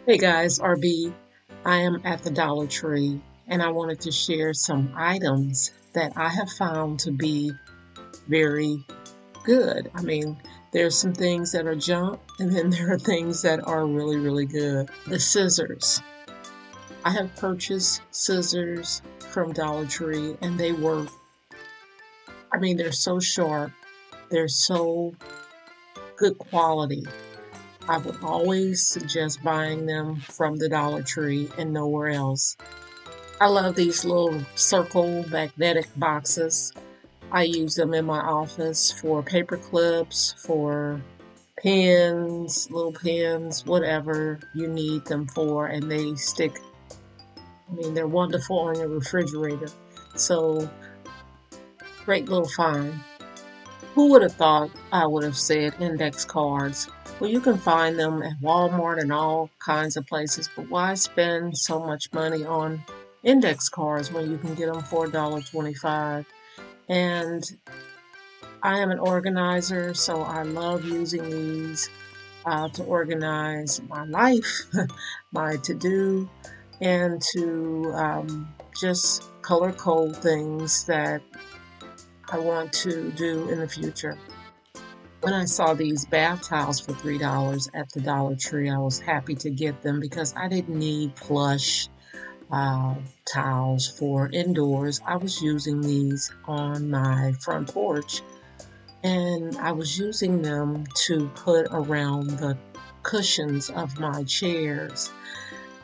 Hey guys, RB. I am at the Dollar Tree and I wanted to share some items that I have found to be very good. There's some things that are junk and then there are things that are really, really good. The scissors. I have purchased scissors from Dollar Tree and they're so sharp, they're so good quality. I would always suggest buying them from the Dollar Tree and nowhere else. I love these little circle magnetic boxes. I use them in my office for paper clips, for pens, little pens, whatever you need them for, and they stick. They're wonderful on your refrigerator. So, great little find. Who would have thought I would have said index cards? Well, you can find them at Walmart and all kinds of places, but why spend so much money on index cards when you can get them for $1.25? And I am an organizer, so I love using these to organize my life, my to-do, and to just color code things that I want to do in the future. When I saw these bath towels for $3 at the Dollar Tree, I was happy to get them because I didn't need plush uh, towels for indoors. I was using these on my front porch and I was using them to put around the cushions of my chairs,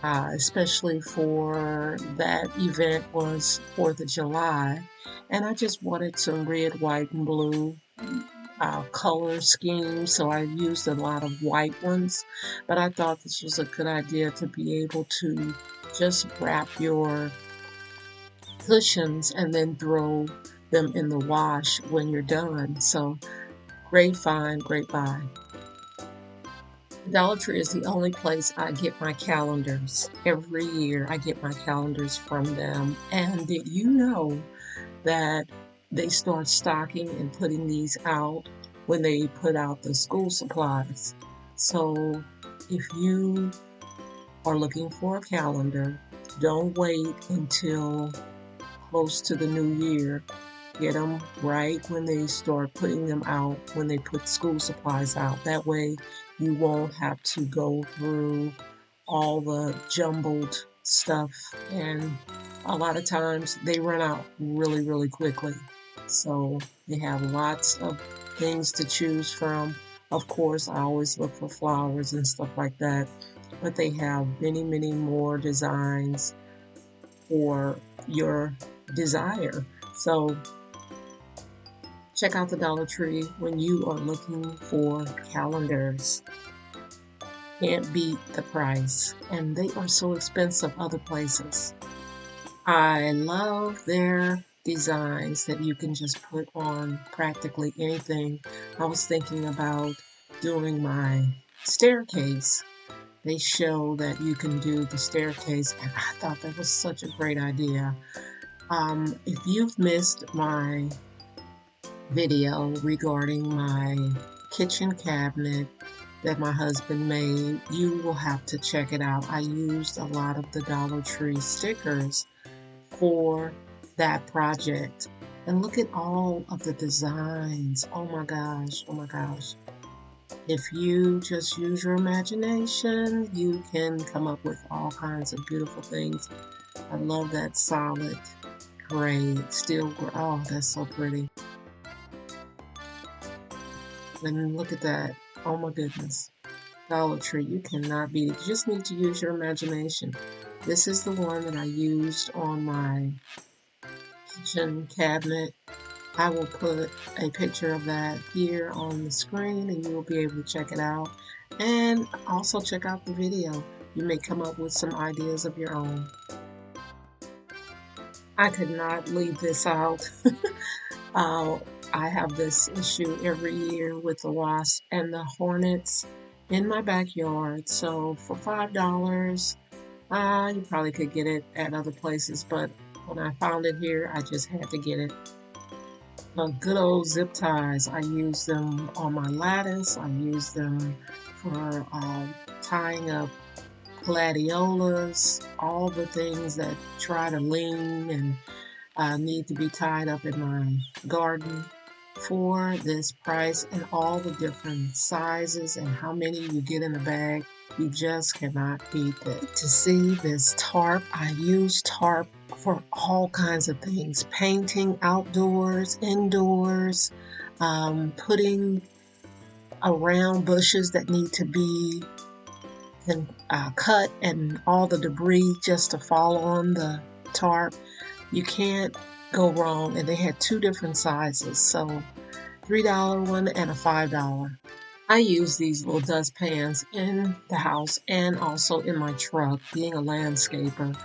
especially for that event was 4th of July. And I just wanted some red, white, and blue color scheme, so I used a lot of white ones, but I thought this was a good idea to be able to just wrap your cushions and then throw them in the wash when you're done. So great find, great buy. Dollar Tree is the only place I get my calendars. Every year I get my calendars from them. And did you know that they start stocking and putting these out when they put out the school supplies? So if you are looking for a calendar, don't wait until close to the new year. Get them right when they start putting them out, when they put school supplies out. That way you won't have to go through all the jumbled stuff, and a lot of times they run out really, really quickly. So they have lots of things to choose from. Of course, I always look for flowers and stuff like that, but they have many, many more designs for your desire. So check out the Dollar Tree when you are looking for calendars. Can't beat the price, and they are so expensive other places. I love their designs that you can just put on practically anything. I was thinking about doing my staircase. They show that you can do the staircase, and I thought that was such a great idea. If you've missed my video regarding my kitchen cabinet that my husband made, you will have to check it out. I used a lot of the Dollar Tree stickers for that project. And look at all of the designs. Oh my gosh, oh my gosh. If you just use your imagination, you can come up with all kinds of beautiful things. I love that solid gray, steel gray. Oh, that's so pretty. And look at that. Oh my goodness. Dollar Tree, you cannot beat it. You just need to use your imagination. This is the one that I used on my kitchen cabinet. I will put a picture of that here on the screen and you will be able to check it out. And also check out the video. You may come up with some ideas of your own. I could not leave this out. uh, I have this issue every year with the wasps and the hornets in my backyard. So for $5, you probably could get it at other places, but when I found it here, I just had to get it. Good old zip ties. I use them on my lattice. I use them for tying up gladiolas, all the things that try to lean and need to be tied up in my garden for this price, and all the different sizes and how many you get in a bag. You just cannot beat it. To see this tarp, I use tarp for all kinds of things: painting outdoors, indoors, putting around bushes that need to be cut, and all the debris just to fall on the tarp. You can't go wrong. And they had two different sizes, so $3 one and a $5. I use these little dustpans in the house and also in my truck. Being a landscaper,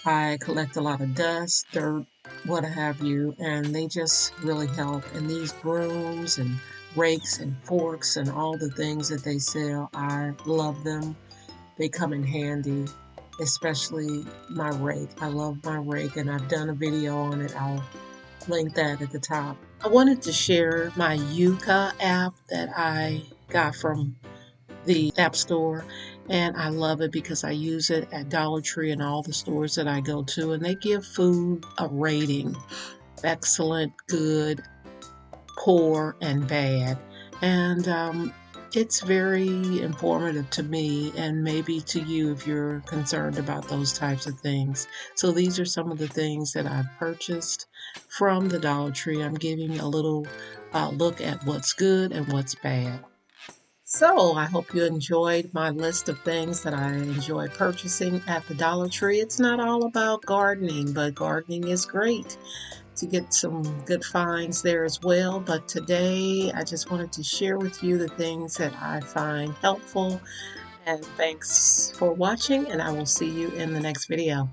I collect a lot of dust, dirt, what have you, and they just really help. And these brooms and rakes and forks and all the things that they sell, I love them. They come in handy, especially my rake. I love my rake, and I've done a video on it. I'll link that at the top. I wanted to share my Yuka app that I got from the App Store, and I love it because I use it at Dollar Tree and all the stores that I go to, and they give food a rating: excellent, good, poor, and bad. And it's very informative to me, and maybe to you if you're concerned about those types of things. So these are some of the things that I've purchased from the Dollar Tree. I'm giving a little look at what's good and what's bad. So I hope you enjoyed my list of things that I enjoy purchasing at the Dollar Tree. It's not all about gardening, but gardening is great to get some good finds there as well. But today I just wanted to share with you the things that I find helpful. And thanks for watching, and I will see you in the next video.